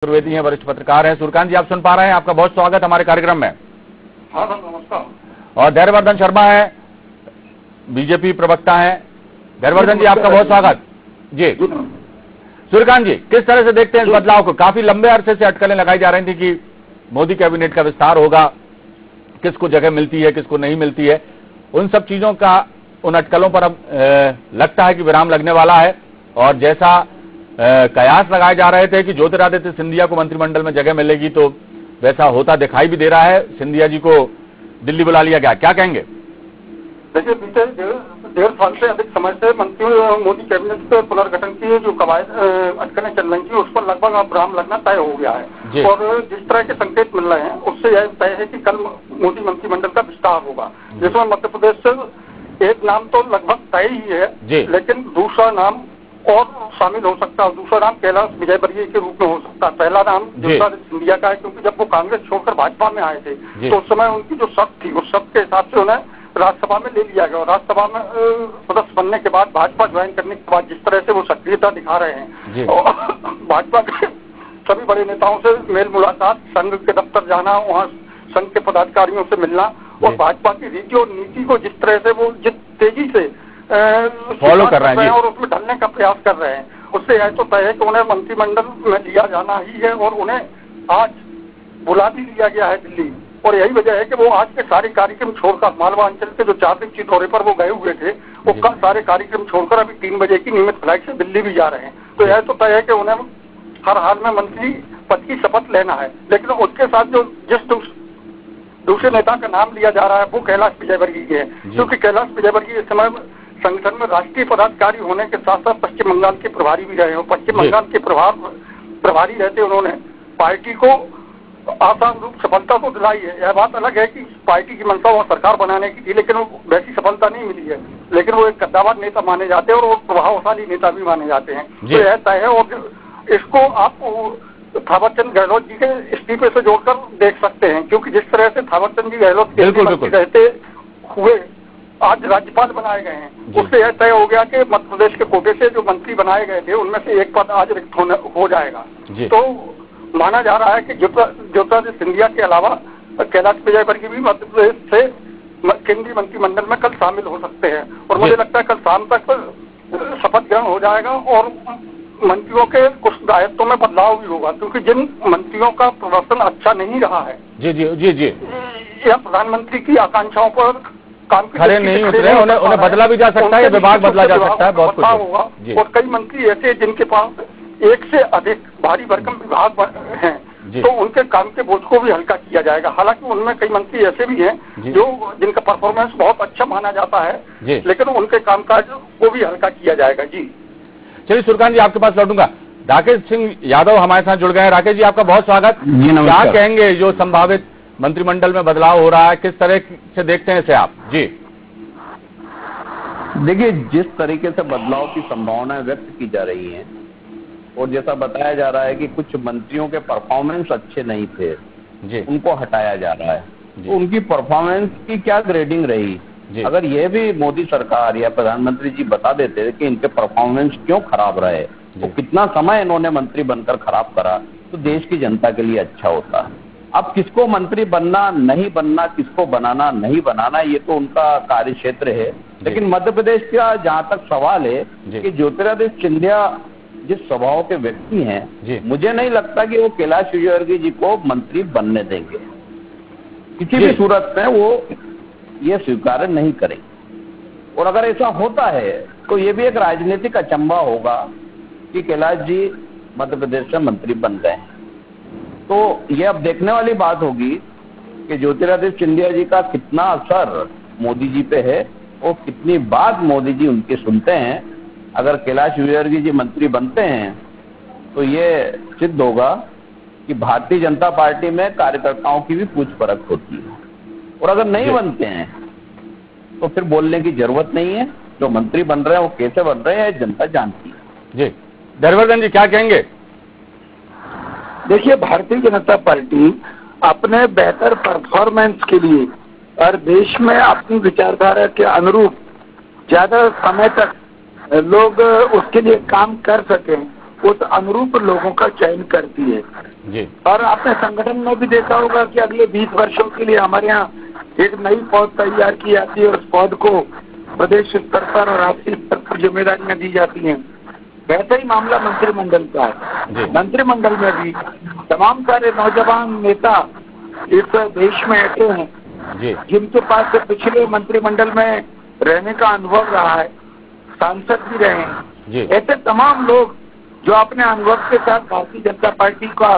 चतुर्वेदी हैं, वरिष्ठ पत्रकार हैं। सूर्यकांत जी, आप सुन पा रहे हैं? आपका बहुत स्वागत हमारे कार्यक्रम में। हाँ सर, नमस्कार। और धैर्यवर्धन शर्मा है, बीजेपी प्रवक्ता हैं। धैर्यवर्धन जी, आपका बहुत स्वागत जी। सूर्यकांत जी, किस तरह से देखते हैं इस बदलाव को? काफी लंबे अरसे से अटकलें लगाई जा रही थी कि मोदी कैबिनेट का विस्तार होगा, किसको जगह मिलती है, किसको नहीं मिलती है। उन सब चीजों का, उन अटकलों पर अब लगता है कि विराम लगने वाला है। और जैसा कयास लगाए जा रहे थे कि ज्योतिरादित्य सिंधिया को मंत्रिमंडल में जगह मिलेगी, तो वैसा होता दिखाई भी दे रहा है। सिंधिया जी को दिल्ली बुला लिया गया, क्या कहेंगे? देखिए, बीते 1.5 साल से अधिक समय से मंत्रियों मोदी कैबिनेट के पुनर्गठन की जो कवायद अटकलें चल रही थी, उस पर लगभग अब विराम लगना तय हो गया है। और जिस तरह के संकेत मिल रहे हैं, उससे यह तय है कि कल मोदी मंत्रिमंडल का विस्तार होगा, जिसमें मध्य प्रदेश से एक नाम तो लगभग तय ही है, लेकिन दूसरा नाम और शामिल हो सकता है। दूसरा नाम कैलाश विजयवर्गीय के रूप में हो सकता है। पहला नाम ज्योतिरादित्य सिंधिया का है, क्योंकि जब वो कांग्रेस छोड़कर भाजपा में आए थे तो उस समय उनकी जो शर्त थी, उस शर्त के हिसाब से उन्हें राज्यसभा में ले लिया गया। और राज्यसभा में सदस्य बनने के बाद, भाजपा ज्वाइन करने के बाद जिस तरह से वो सक्रियता दिखा रहे हैं, और भाजपा के सभी बड़े नेताओं से मेल मुलाकात, संघ के दफ्तर जाना, वहाँ संघ के पदाधिकारियों से मिलना, और भाजपा की रीति और नीति को जिस तरह से वो जिस तेजी से फॉलो कर रहे हैं और उसमें ढलने का प्रयास कर रहे हैं, उससे यह तो तय है कि उन्हें मंत्रिमंडल में लिया जाना ही है। और उन्हें आज बुला भी लिया गया है दिल्ली। और यही वजह है कि वो आज के सारे कार्यक्रम छोड़कर, मालवा अंचल के जो 4 दिवसीय दौरे पर वो गए हुए थे, वो सारे कार्यक्रम छोड़कर अभी 3 बजे की नियमित फ्लाइट से दिल्ली भी जा रहे हैं। तो यह तो तय है कि उन्हें हर हाल में मंत्री पद की शपथ लेना है। लेकिन उसके साथ जो जिस दूसरे नेता का नाम लिया जा रहा है, वो कैलाश विजयवर्गीय है, क्योंकि कैलाश विजयवर्गीय इस समय संगठन में राष्ट्रीय पदाधिकारी होने के साथ साथ पश्चिम बंगाल के प्रभारी भी रहे हैं। पश्चिम बंगाल के प्रभारी रहते उन्होंने पार्टी को आसान रूप सफलता तो दिलाई है। यह बात अलग है कि पार्टी की मंशा वह सरकार बनाने की थी, लेकिन वो वैसी सफलता नहीं मिली है। लेकिन वो एक कद्दावर नेता माने जाते हैं और वो प्रभावशाली नेता भी माने जाते हैं। तो यह तय है। और इसको आप थावरचंद गहलोत जी के इस्तीफे से जोड़कर देख सकते हैं, क्योंकि जिस तरह से थावरचंद जी गहलोत रहते हुए आज राज्यपाल बनाए गए हैं, उससे यह तय हो गया कि मध्य प्रदेश के कोटे से जो मंत्री बनाए गए थे, उनमें से एक पद आज रिक्त हो जाएगा। तो माना जा रहा है कि ज्योतिरादित्य सिंधिया के अलावा कैलाश विजयवर्गीय भी मध्य प्रदेश से केंद्रीय मंत्रिमंडल में कल शामिल हो सकते हैं। और मुझे लगता है कल शाम तक शपथ ग्रहण हो जाएगा और मंत्रियों के कुछ दायित्वों में बदलाव भी होगा, क्योंकि जिन मंत्रियों का प्रदर्शन अच्छा नहीं रहा है, या प्रधानमंत्री की आकांक्षाओं पर काम खड़े नहीं उतरे, उन्हें बदला भी जा सकता है, विभाग बदला जा सकता है, बहुत कुछ होगा। और कई मंत्री ऐसे जिनके पास एक से अधिक भारी भरकम विभाग हैं, तो उनके काम के बोझ को भी हल्का किया जाएगा। हालांकि उनमें कई मंत्री ऐसे भी हैं जो जिनका परफॉर्मेंस बहुत अच्छा माना जाता है, लेकिन उनके कामकाज को भी हल्का किया जाएगा। जी चलिए सूर्यकांत जी, आपके पास लौटूंगा। राकेश सिंह यादव हमारे साथ जुड़ गए हैं। राकेश जी, आपका बहुत स्वागत। क्या कहेंगे जो संभावित मंत्रिमंडल में बदलाव हो रहा है, किस तरह से देखते हैं इसे आप? जी देखिए, जिस तरीके से बदलाव की संभावनाएं व्यक्त की जा रही हैं, और जैसा बताया जा रहा है कि कुछ मंत्रियों के परफॉर्मेंस अच्छे नहीं थे, उनको हटाया जा रहा है, तो उनकी परफॉर्मेंस की क्या ग्रेडिंग रही? अगर यह भी मोदी सरकार या प्रधानमंत्री जी बता देते कि इनके परफॉर्मेंस क्यों खराब रहे, तो कितना समय इन्होंने मंत्री बनकर खराब करा, तो देश की जनता के लिए अच्छा होता है। अब किसको मंत्री बनना नहीं बनना, किसको बनाना नहीं बनाना, ये तो उनका कार्य क्षेत्र है। लेकिन मध्य प्रदेश का जहां तक सवाल है कि ज्योतिरादित्य सिंधिया जिस स्वभाव के व्यक्ति हैं, मुझे नहीं लगता कि वो कैलाश विजयवर्गीय जी को मंत्री बनने देंगे। किसी भी सूरत में वो ये स्वीकार नहीं करेंगे। और अगर ऐसा होता है तो ये भी एक राजनीतिक अचंभा होगा कि कैलाश जी मध्य प्रदेश से मंत्री बन गए। तो ये अब देखने वाली बात होगी कि ज्योतिरादित्य सिंधिया जी का कितना असर मोदी जी पे है और कितनी बात मोदी जी उनकी सुनते हैं। अगर कैलाश विजयवर्गीय जी मंत्री बनते हैं तो ये सिद्ध होगा कि भारतीय जनता पार्टी में कार्यकर्ताओं की भी पूछ परख होती है। और अगर नहीं बनते हैं तो फिर बोलने की जरूरत नहीं है। जो मंत्री बन रहे हैं वो कैसे बन रहे हैं, जनता जानती है। जी धैर्यवर्धन जी, क्या कहेंगे? देखिए, भारतीय जनता पार्टी अपने बेहतर परफॉर्मेंस के लिए और देश में अपनी विचारधारा के अनुरूप ज्यादा समय तक लोग उसके लिए काम कर सकें, उस अनुरूप लोगों का चयन करती है जी। और आपने संगठन में भी देखा होगा कि अगले 20 वर्षों के लिए हमारे यहाँ एक नई पौध तैयार की जाती है और उस पौध को प्रदेश स्तर पर और राष्ट्रीय स्तर पर जिम्मेदारियां दी जाती हैं। वैसा ही मामला मंत्रिमंडल का है। मंत्रिमंडल में भी तमाम सारे नौजवान नेता इस देश में ऐसे हैं जिनके पास पिछले मंत्रिमंडल में रहने का अनुभव रहा है, सांसद भी रहे हैं। ऐसे तमाम लोग जो अपने अनुभव के साथ भारतीय जनता पार्टी का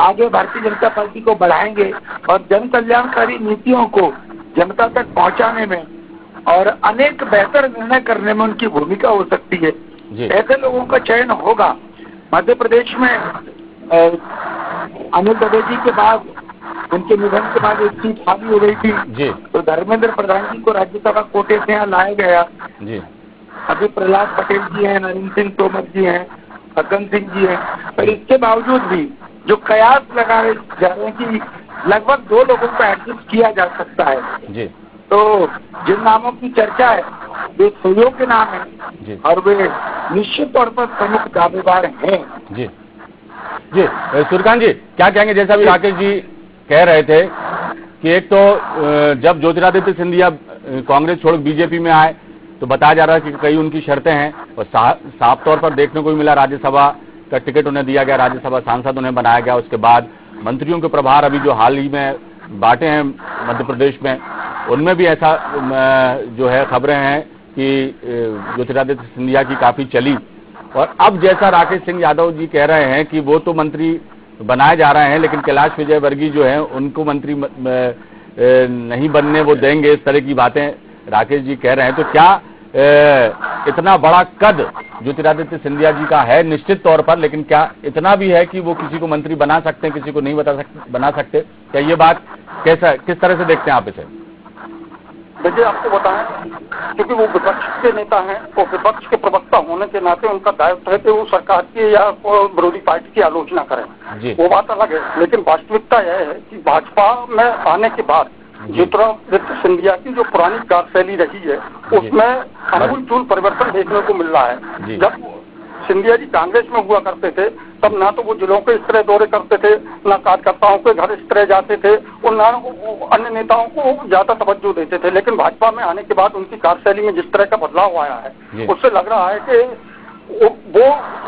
आगे भारतीय जनता पार्टी को बढ़ाएंगे और जन कल्याणकारी नीतियों को जनता तक पहुंचाने में और अनेक बेहतर निर्णय करने में उनकी भूमिका हो सकती है। ऐसे लोगों का चयन होगा। मध्य प्रदेश में अनिल दवे जी के बाद, उनके निधन के बाद एक सीट खाली हो गई थी, तो धर्मेंद्र प्रधान जी को राज्यसभा कोटे से यहाँ लाया गया। अभी प्रहलाद पटेल जी हैं, नरेंद्र सिंह तोमर जी हैं, फग्गन सिंह जी हैं, पर इसके बावजूद भी जो कयास लगाए जा रहे हैं कि लगभग 2 लोगों को एडजस्ट किया जा सकता है। तो जिन नामों की चर्चा है वे सहयोग के नाम है और वे निश्चित तौर पर प्रमुख दावेदार हैं। जी सूर्यकांत जी क्या कहेंगे? जैसा भी राकेश जी कह रहे थे कि एक तो जब ज्योतिरादित्य सिंधिया कांग्रेस छोड़ बीजेपी में आए तो बताया जा रहा है कि कई उनकी शर्तें हैं और साफ तौर पर देखने को भी मिला, राज्यसभा का टिकट उन्हें दिया गया, राज्यसभा सांसद उन्हें बनाया गया। उसके बाद मंत्रियों के प्रभार अभी जो हाल ही में बांटे हैं मध्य प्रदेश में, उनमें भी ऐसा जो है खबरें हैं कि ज्योतिरादित्य सिंधिया की काफी चली। और अब जैसा राकेश सिंह यादव जी कह रहे हैं कि वो तो मंत्री बनाए जा रहे हैं लेकिन कैलाश विजयवर्गीय जो है उनको मंत्री नहीं बनने वो देंगे, इस तरह की बातें राकेश जी कह रहे हैं। तो क्या इतना बड़ा कद ज्योतिरादित्य सिंधिया जी का है निश्चित तौर पर, लेकिन क्या इतना भी है कि वो किसी को मंत्री बना सकते हैं, किसी को नहीं बना सकते? क्या ये बात किस तरह से देखते हैं आप इसे? देखिए आपको बताएं, क्योंकि वो विपक्ष के नेता हैं और विपक्ष के प्रवक्ता होने के नाते उनका दायित्व है कि वो सरकार की या विरोधी पार्टी की आलोचना करें, वो बात अलग है। लेकिन वास्तविकता यह है कि भाजपा में आने के बाद ज्योतिरादित्य सिंधिया की जो पुरानी कार्यशैली रही है उसमें आमूल परिवर्तन देखने को मिल रहा है। जब सिंधिया जी कांग्रेस में हुआ करते थे तब ना तो वो जिलों के इस तरह दौरे करते थे, ना कार्यकर्ताओं के घर इस तरह जाते थे और ना अन्य नेताओं को ज्यादा तवज्जो देते थे। लेकिन भाजपा में आने के बाद उनकी कार्यशैली में जिस तरह का बदलाव आया है उससे लग रहा है कि वो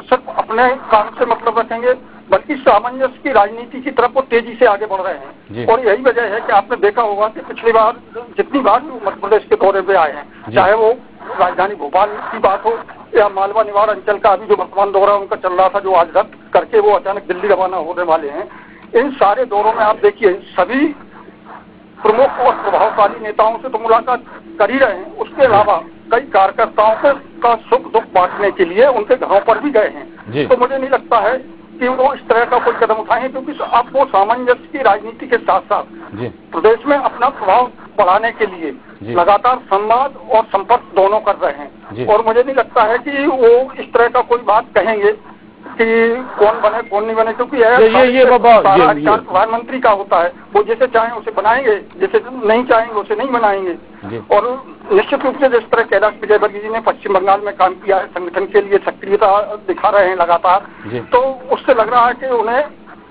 सिर्फ अपने काम से मतलब रखेंगे बल्कि सामंजस्य की राजनीति की तरफ वो तेजी से आगे बढ़ रहे हैं। और यही वजह है कि आपने देखा होगा कि पिछली बार जितनी बार मध्य प्रदेश के दौरे पे आए हैं, चाहे वो राजधानी भोपाल की बात हो या मालवा निवाड़ अंचल का अभी जो वर्तमान दौरा उनका चल रहा था जो आज रद्द करके वो अचानक दिल्ली रवाना होने वाले हैं, इन सारे दौरों में आप देखिए सभी प्रमुख और प्रभावशाली नेताओं से तो मुलाकात कर ही रहे हैं, उसके अलावा कई कार्यकर्ताओं का सुख दुख बांटने के लिए उनके घरों पर भी गए हैं। तो मुझे नहीं लगता है कि वो इस तरह का कोई कदम उठाएं, क्योंकि अब वो सामंजस्य की राजनीति के साथ साथ प्रदेश में अपना प्रभाव बढ़ाने के लिए लगातार संवाद और संपर्क दोनों कर रहे हैं। और मुझे नहीं लगता है कि वो इस तरह का कोई बात कहेंगे कि कौन बने कौन नहीं बने, क्योंकि ये प्रधानमंत्री का होता है, वो जैसे चाहें उसे बनाएंगे, जैसे नहीं चाहेंगे उसे नहीं बनाएंगे। और निश्चित रूप से जिस तरह कैलाश विजयवर्गीय जी ने पश्चिम बंगाल में काम किया है, संगठन के लिए सक्रियता दिखा रहे हैं लगातार, तो उससे लग रहा है कि उन्हें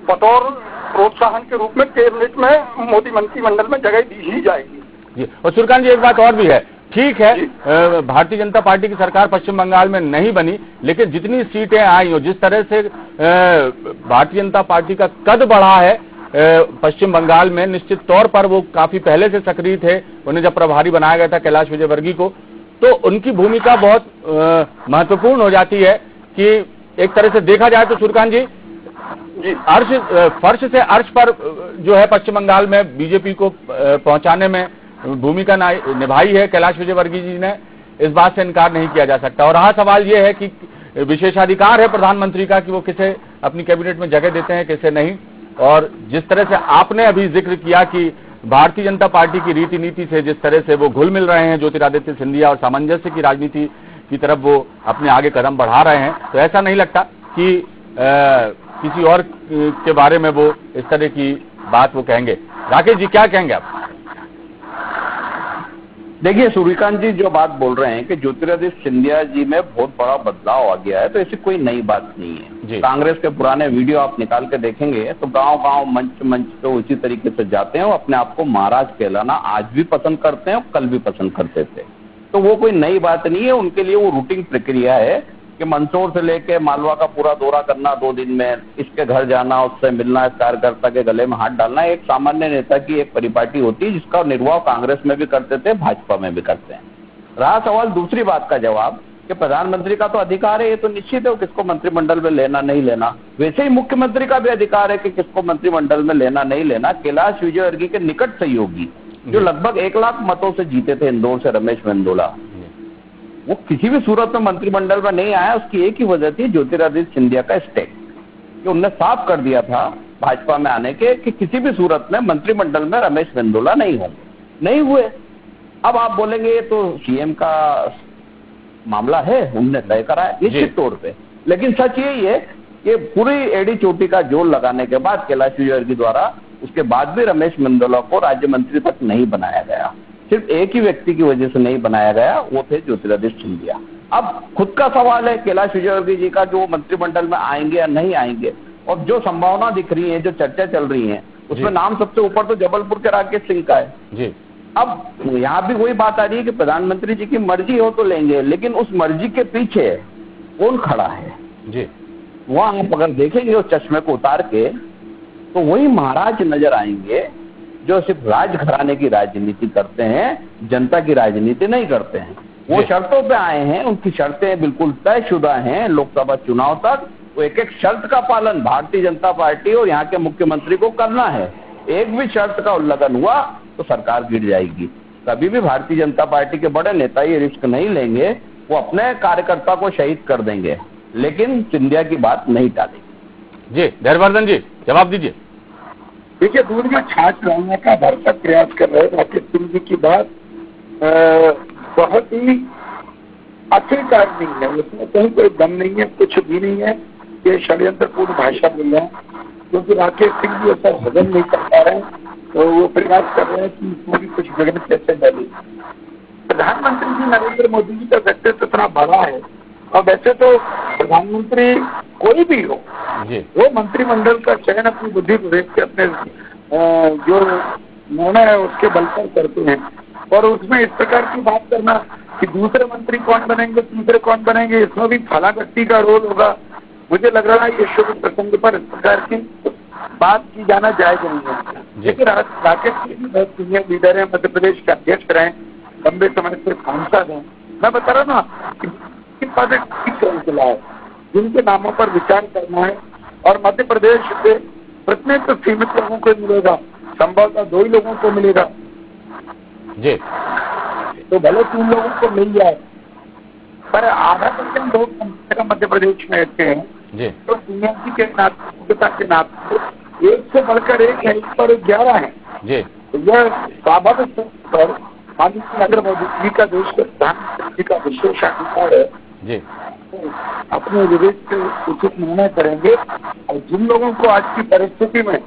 बतौर प्रोत्साहन के रूप में कैबिनेट में मोदी मंत्रिमंडल में जगह दी ही जाएगी। और सूर्यकांत जी एक बात और भी है, ठीक है भारतीय जनता पार्टी की सरकार पश्चिम बंगाल में नहीं बनी, लेकिन जितनी सीटें आई और जिस तरह से भारतीय जनता पार्टी का कद बढ़ा है पश्चिम बंगाल में, निश्चित तौर पर वो काफी पहले से सक्रिय थे। उन्हें जब प्रभारी बनाया गया था कैलाश विजयवर्गीय को, तो उनकी भूमिका बहुत महत्वपूर्ण हो जाती है कि एक तरह से देखा जाए तो सूर्यकांत जी फर्श से अर्श पर जो है पश्चिम बंगाल में बीजेपी को पहुंचाने में भूमिका निभाई है कैलाश विजयवर्गीय जी ने, इस बात से इनकार नहीं किया जा सकता। और रहा सवाल ये है कि विशेषाधिकार है प्रधानमंत्री का कि वो किसे अपनी कैबिनेट में जगह देते हैं किसे नहीं। और जिस तरह से आपने अभी जिक्र किया कि भारतीय जनता पार्टी की रीति नीति से जिस तरह से वो घुल मिल रहे हैं ज्योतिरादित्य सिंधिया और सामंजस्य की राजनीति की तरफ वो अपने आगे कदम बढ़ा रहे हैं, तो ऐसा नहीं लगता कि किसी और के बारे में वो इस तरह की बात वो कहेंगे। राकेश जी क्या कहेंगे आप? देखिए सूर्यकांत जी जो बात बोल रहे हैं कि ज्योतिरादित्य सिंधिया जी में बहुत बड़ा बदलाव आ गया है, तो ऐसी कोई नई बात नहीं है। कांग्रेस के पुराने वीडियो आप निकाल के देखेंगे तो गांव-गांव मंच पे उसी तरीके से जाते हैं और अपने आप को महाराज कहलाना आज भी पसंद करते हैं और कल भी पसंद करते थे। तो वो कोई नई बात नहीं है, उनके लिए वो रूटीन प्रक्रिया है कि मंदसौर से लेके मालवा का पूरा दौरा करना 2 दिन में, इसके घर जाना, उससे मिलना, इस कार्यकर्ता के गले में हाथ डालना। एक सामान्य नेता की एक परिपाटी होती है जिसका निर्वाह कांग्रेस में भी करते थे, भाजपा में भी करते हैं। रहा सवाल दूसरी बात का जवाब कि प्रधानमंत्री का तो अधिकार है, ये तो निश्चित है किसको मंत्रिमंडल में लेना नहीं लेना। वैसे ही मुख्यमंत्री का भी अधिकार है कि किसको मंत्रिमंडल में लेना नहीं लेना। कैलाश विजयवर्गीय के निकट सहयोगी जो लगभग 1 लाख मतों से जीते थे इंदौर से, रमेश मेंदोला, वो किसी भी सूरत में मंत्रिमंडल में नहीं आया। उसकी एक ही वजह थी ज्योतिरादित्य सिंधिया का स्टेक, कि उनने साफ कर दिया था भाजपा में आने के कि किसी भी सूरत में मंत्रिमंडल में रमेश मेंदोला नहीं होंगे, नहीं हुए। अब आप बोलेंगे ये तो सीएम का मामला है, उनने तय करा है निश्चित तौर पे, लेकिन सच यही है कि पूरी एडी चोटी का जोर लगाने के बाद कैलाश विजयवर्गीय द्वारा उसके बाद भी रमेश मेंदोला को राज्य मंत्री तक नहीं बनाया गया। सिर्फ एक ही व्यक्ति की वजह से नहीं बनाया गया, वो थे ज्योतिरादित्य सिंधिया। अब खुद का सवाल है कैलाश विजयवर्गीय जी का, जो मंत्रिमंडल में आएंगे या नहीं आएंगे, और जो संभावना दिख रही है, जो चर्चा चल रही है, उसमें नाम सबसे ऊपर तो जबलपुर के राकेश सिंह का है जी। अब यहाँ भी वही बात आ रही है कि प्रधानमंत्री जी की मर्जी हो तो लेंगे, लेकिन उस मर्जी के पीछे कौन खड़ा है जी, वहां आप अगर देखेंगे उस चश्मे को उतार के तो वही महाराज नजर आएंगे जो सिर्फ राजघराने की राजनीति करते हैं, जनता की राजनीति नहीं करते हैं। वो शर्तों पे आए हैं, उनकी शर्तें बिल्कुल तयशुदा हैं लोकसभा चुनाव तक। वो एक एक शर्त का पालन भारतीय जनता पार्टी और यहाँ के मुख्यमंत्री को करना है। एक भी शर्त का उल्लंघन हुआ तो सरकार गिर जाएगी। कभी भी भारतीय जनता पार्टी के बड़े नेता ये रिस्क नहीं लेंगे, वो अपने कार्यकर्ता को शहीद कर देंगे, लेकिन सिंधिया की बात नहीं टालेगी। जी धैर्यवर्धन जी जवाब दीजिए। देखिए, दूध में छाछ डालने का भरसक प्रयास कर रहे राकेश सिंह जी की बात बहुत ही अस्वीकार नहीं है, उसमें कहीं कोई दम नहीं है, कुछ भी नहीं है। ये षड्यंत्रपूर्ण भाषा बोल रहे हैं, क्योंकि राकेश सिंह जी ऐसा हजम नहीं कर पा रहे हैं, तो वो प्रयास कर रहे हैं कि इसमें भी कुछ बिगड़ कैसे डाले। प्रधानमंत्री जी नरेंद्र मोदी जी का व्यक्तित्व इतना बड़ा है, और वैसे तो प्रधानमंत्री कोई भी हो, वो मंत्रिमंडल का चयन अपनी बुद्धि विवेक के अपने जो निर्णय है उसके बल पर करते हैं। और उसमें इस प्रकार की बात करना कि दूसरे मंत्री कौन बनेंगे, तीसरे कौन बनेंगे, इसमें भी फला व्यक्ति का रोल होगा, मुझे लग रहा है ये शुभ प्रसंग पर इस प्रकार की बात की जाना जायज नहीं है। लेकिन राकेश सिंह बहुत सीनियर लीडर है, मध्य प्रदेश के अध्यक्ष रहे, लंबे समय से सांसद हैं। मैं बता रहा ना कि पद चला है जिनके नामों पर विचार करना है, और मध्य प्रदेश से प्रतिनिधित्व सीमित लोगों को मिलेगा, संभवतः 2 ही लोगों को मिलेगा जी। तो भले 3 लोगों को मिल जाए, पर आधा % लोग कम से कम मध्य प्रदेश में रहते हैं जी। तो सीनियरिटी के नाते एक से बढ़कर एक है, इस पर 11 है जी। तो यह स्वाभाविक पर माननीय नरेंद्र मोदी जी का देश के प्रधानमंत्री का विशेष अधिकार है जी, अपने विवेक से उचित निर्णय करेंगे। और जिन लोगों को आज की परिस्थिति में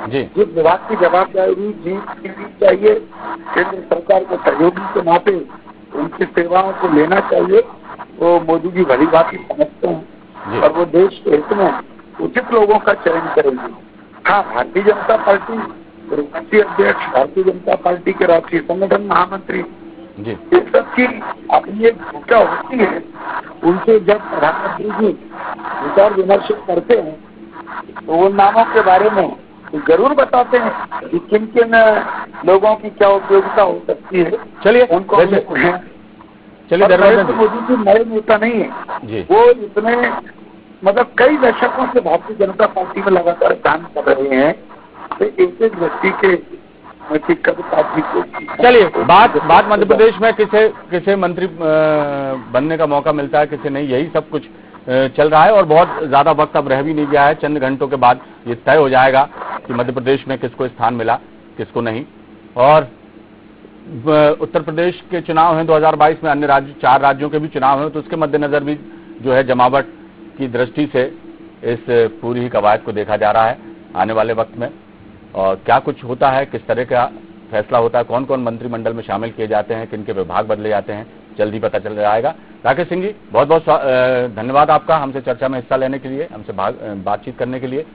जिस विभाग की जवाबदारी जीतनी चाहिए, केंद्र सरकार को सहयोगी के नाते उनकी सेवाओं को लेना चाहिए, वो मोदी जी भली बात समझते हैं और वो देश के हित में उचित लोगों का चयन करेंगे। हाँ, भारतीय जनता पार्टी राष्ट्रीय अध्यक्ष, भारतीय जनता पार्टी के राष्ट्रीय संगठन महामंत्री, इस सब की अपनी एक भूमिका होती है। उनसे जब प्रधानमंत्री जी विचार विमर्श करते हैं तो उन नामों के बारे में जरूर बताते हैं कि किन किन लोगों की क्या उपयोगिता हो सकती है। चलिए उनको चलिए नरेंद्र मोदी जी नए नेता नहीं है, वो इतने मतलब कई दशकों से भारतीय जनता पार्टी में लगातार काम कर रहे हैं, तो एक एक व्यक्ति के चलिए बात मध्य प्रदेश में किसे मंत्री बनने का मौका मिलता है, किसे नहीं, यही सब कुछ चल रहा है। और बहुत ज्यादा वक्त अब रह भी नहीं गया है, चंद घंटों के बाद ये तय हो जाएगा कि मध्य प्रदेश में किसको स्थान मिला, किसको नहीं। और उत्तर प्रदेश के चुनाव हैं 2022 में, अन्य 4 राज्यों के भी चुनाव हैं, तो उसके मद्देनजर भी जो है जमावट की दृष्टि से इस पूरी ही कवायद को देखा जा रहा है आने वाले वक्त में। और क्या कुछ होता है, किस तरह का फैसला होता है, कौन कौन मंत्रिमंडल में शामिल किए जाते हैं, किन के विभाग बदले जाते हैं, जल्दी पता चल जाएगा। राकेश सिंह जी, बहुत बहुत धन्यवाद आपका हमसे चर्चा में हिस्सा लेने के लिए, हमसे बातचीत करने के लिए।